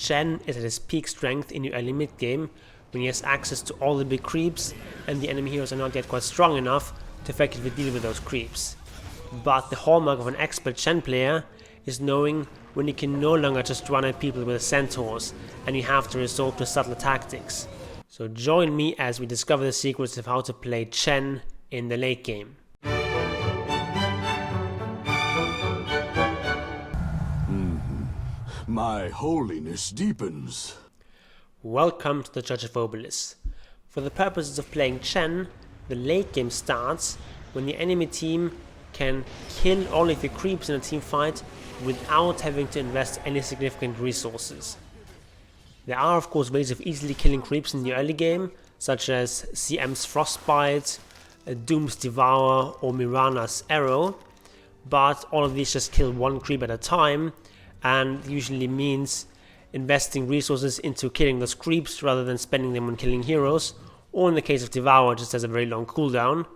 Chen is at his peak strength in your early mid game, when he has access to all the big creeps and the enemy heroes are not yet quite strong enough to effectively deal with those creeps. But the hallmark of an expert Chen player is knowing when you can no longer just run at people with the Centaurs and you have to resort to subtle tactics. So join me as we discover the secrets of how to play Chen in the late game. My holiness deepens. Welcome to the Judge of Obelis. For the purposes of playing Chen, the late game starts when the enemy team can kill all of your creeps in a team fight without having to invest any significant resources. There are of course ways of easily killing creeps in the early game, such as CM's Frostbite, Doom's Devour or Mirana's Arrow, but all of these just kill one creep at a time and usually means investing resources into killing those creeps rather than spending them on killing heroes, or in the case of Devour, just has a very long cooldown.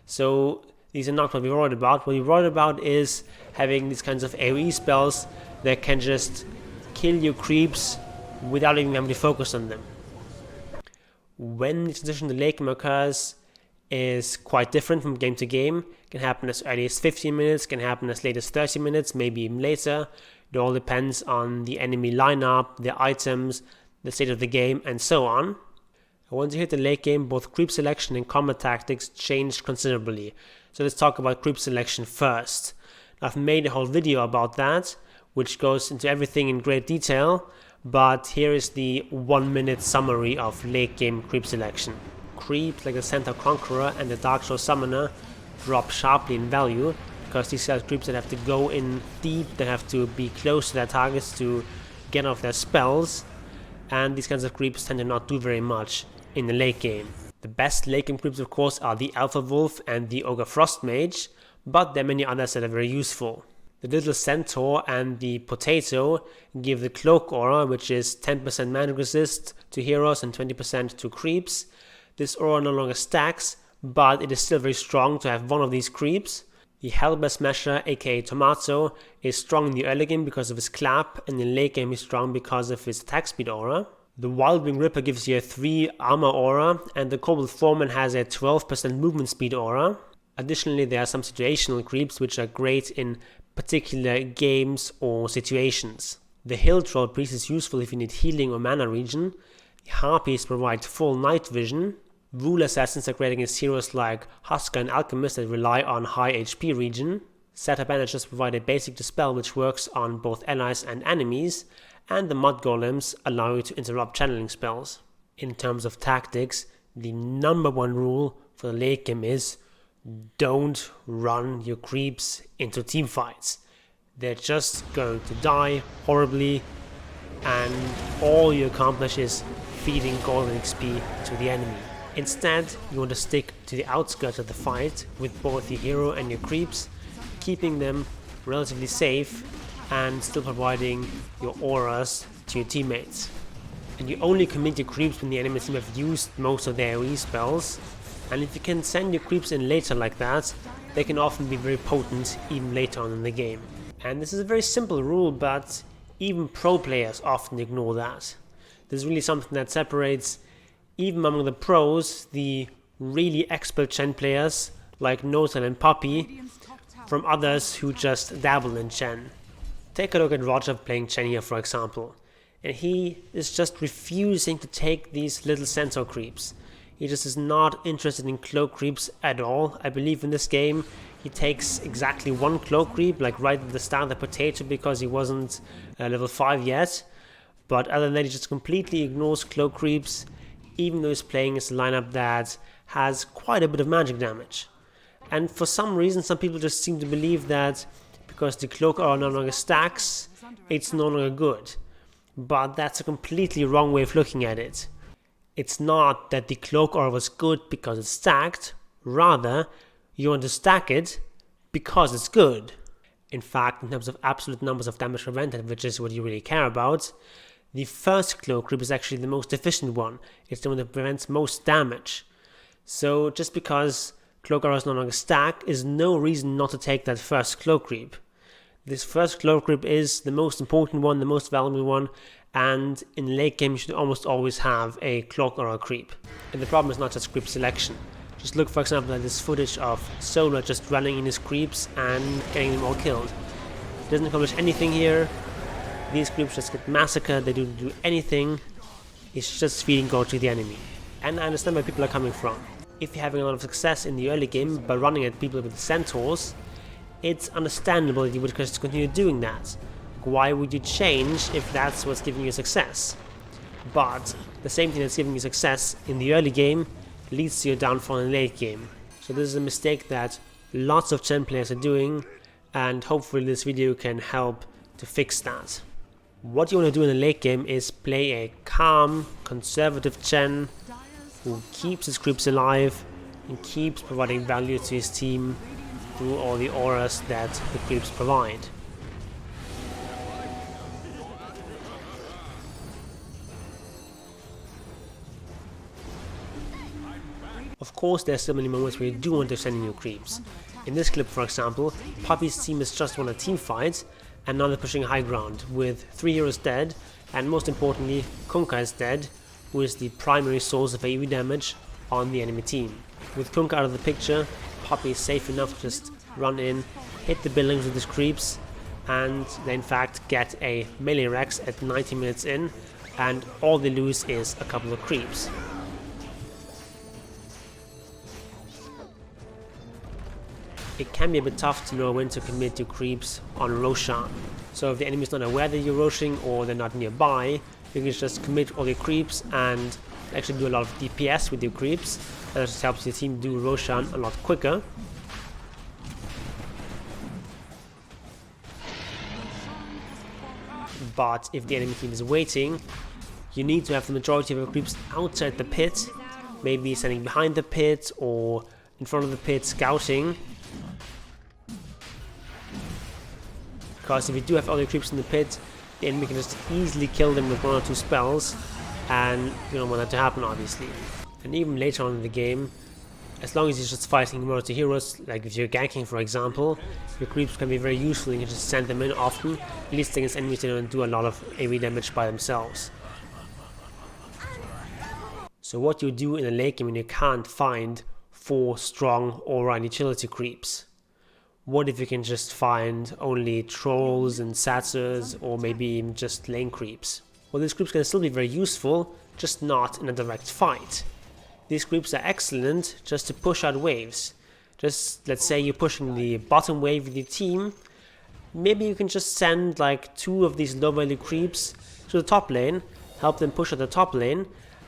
So these are not what we're worried about. What we're worried about is having these kinds of AoE spells that can just kill your creeps without even having to focus on them. When the transition to late game occurs is quite different from game to game. It can happen as early as 15 minutes, can happen as late as 30 minutes, maybe even later. It all depends on the enemy lineup, their items, the state of the game, and so on. And once you hit the late game, both creep selection and combat tactics change considerably. So let's talk about creep selection first. I've made a whole video about that, which goes into everything in great detail, but here is the 1-minute summary of late game creep selection. Creeps like the Centaur Conqueror and the Dark Shore Summoner drop sharply in value, because these are creeps that have to go in deep, that have to be close to their targets to get off their spells, and these kinds of creeps tend to not do very much in the late game. The best late game creeps of course are the Alpha Wolf and the Ogre Frost Mage, but there are many others that are very useful. The Little Centaur and the Potato give the Cloak aura, which is 10% magic resist to heroes and 20% to creeps. This aura no longer stacks, but it is still very strong to have one of these creeps. The Hellbear Smasher, aka Tomato, is strong in the early game because of his clap, and in late game he's strong because of his attack speed aura. The Wildwing Ripper gives you a 3 armor aura, and the Kobold Foreman has a 12% movement speed aura. Additionally, there are some situational creeps which are great in particular games or situations. The Hill Troll Priest is useful if you need healing or mana regen. The Harpies provide full night vision. Rule Assassins are great against heroes like Husker and Alchemist that rely on high HP regen. Setup Bandages provide a basic dispel which works on both allies and enemies, and the Mud Golems allow you to interrupt channeling spells. In terms of tactics, the number one rule for the late game is don't run your creeps into team fights. They're just going to die horribly, and all you accomplish is feeding golden XP to the enemy. Instead, you want to stick to the outskirts of the fight with both your hero and your creeps, keeping them relatively safe and still providing your auras to your teammates. And you only commit your creeps when the enemy team have used most of their AoE spells, and if you can send your creeps in later like that, they can often be very potent even later on in the game. And this is a very simple rule, but even pro players often ignore that. There's really something that separates, even among the pros, the really expert Chen players like Notan and Puppey from others who just dabble in Chen. Take a look at RodjER playing Chen here, for example, and he is just refusing to take these little Centaur creeps. He just is not interested in cloak creeps at all. I believe in this game he takes exactly one cloak creep, like right at the start of the Potato, because he wasn't level 5 yet, but other than that he just completely ignores cloak creeps, even though he's playing as a lineup that has quite a bit of magic damage. And for some reason, some people just seem to believe that because the Cloak aura no longer stacks, it's no longer good. But that's a completely wrong way of looking at it. It's not that the Cloak aura was good because it's stacked, rather, you want to stack it because it's good. In fact, in terms of absolute numbers of damage prevented, which is what you really care about, the first Cloak creep is actually the most efficient one. It's the one that prevents most damage. So just because Cloak aura is no longer stacked is no reason not to take that first Cloak creep. This first Cloak creep is the most important one, the most valuable one, and in the late game you should almost always have a cloak or a creep. And the problem is not just creep selection. Just look for example at this footage of Solar just running in his creeps and getting them all killed. He doesn't accomplish anything here. These creeps just get massacred, they don't do anything. It's just feeding gold to the enemy. And I understand where people are coming from. If you're having a lot of success in the early game by running at people with the Centaurs, it's understandable that you would just continue doing that. Why would you change if that's what's giving you success? But the same thing that's giving you success in the early game leads to your downfall in the late game. So this is a mistake that lots of Chen players are doing, and hopefully this video can help to fix that. What you want to do in the late game is play a calm, conservative Chen who keeps his creeps alive and keeps providing value to his team through all the auras that the creeps provide. Of course, there's so many moments where you do want to send in your creeps. In this clip, for example, Puppey's team has just won a team fight, and now they're pushing high ground, with 3 heroes dead, and most importantly, KuroKy is dead, who is the primary source of AoE damage on the enemy team. With KuroKy out of the picture, Puppey is safe enough to just run in, hit the buildings with his creeps, and they in fact get a melee Rex at 90 minutes in, and all they lose is a couple of creeps. It can be a bit tough to know when to commit your creeps on RodjER. So if the enemy is not aware that you're rushing or they're not nearby, you can just commit all your creeps and actually do a lot of DPS with your creeps. That just helps your team do RodjER a lot quicker. But if the enemy team is waiting, you need to have the majority of your creeps outside the pit, maybe standing behind the pit or in front of the pit scouting. Because if you do have all your creeps in the pit, the enemy can just easily kill them with 1 or 2 spells, and you don't want that to happen obviously. And even later on in the game, as long as you're just fighting 1 or 2 heroes, like if you're ganking for example, your creeps can be very useful and you can just send them in often, at least against enemies that don't do a lot of AoE damage by themselves. So what you do in a late game when you can't find 4 strong aura and utility creeps? What if you can just find only trolls and satyrs, or maybe even just lane creeps? Well, these creeps can still be very useful, just not in a direct fight. These creeps are excellent just to push out waves. Just let's say you're pushing the bottom wave with your team, maybe you can just send like 2 of these low value creeps to the top lane, help them push at the top lane,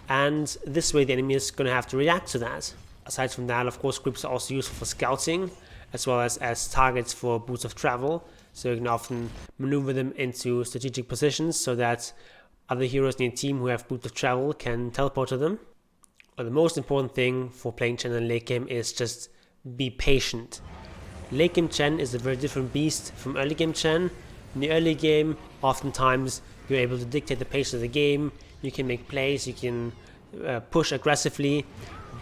and this way the enemy is going to have to react to that. Aside from that, of course, creeps are also useful for scouting, as well as targets for boots of travel, so you can often maneuver them into strategic positions so that other heroes in your team who have boots of travel can teleport to them. But the most important thing for playing Chen in late game is just be patient. Late game Chen is a very different beast from early game Chen. In the early game, oftentimes you're able to dictate the pace of the game, you can make plays, you can push aggressively,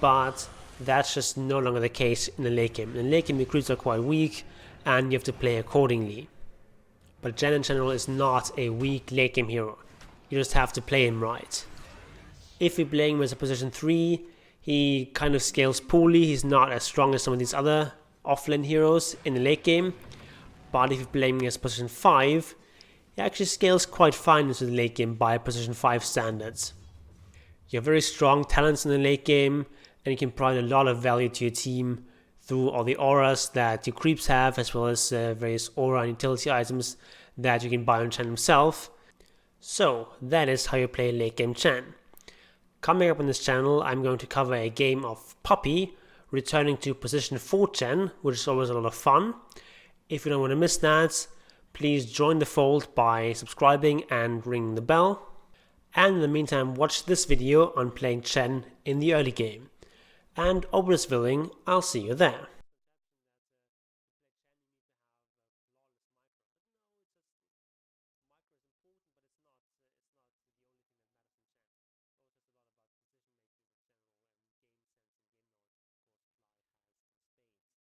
but that's just no longer the case in the late game. In the late game, the creeps are quite weak, and you have to play accordingly. But Chen in general is not a weak late game hero. You just have to play him right. If you're playing him as a position 3, he kind of scales poorly. He's not as strong as some of these other offlane heroes in the late game. But if you're playing him as position 5, he actually scales quite fine into the late game by position 5 standards. You have very strong talents in the late game, and you can provide a lot of value to your team through all the auras that your creeps have, as well as various aura and utility items that you can buy on Chen himself. So that is how you play late game Chen. Coming up on this channel, I'm going to cover a game of Puppey, returning to position 4 Chen, which is always a lot of fun. If you don't want to miss that, please join the fold by subscribing and ringing the bell. And in the meantime, watch this video on playing Chen in the early game. And obviously, I'll see you there.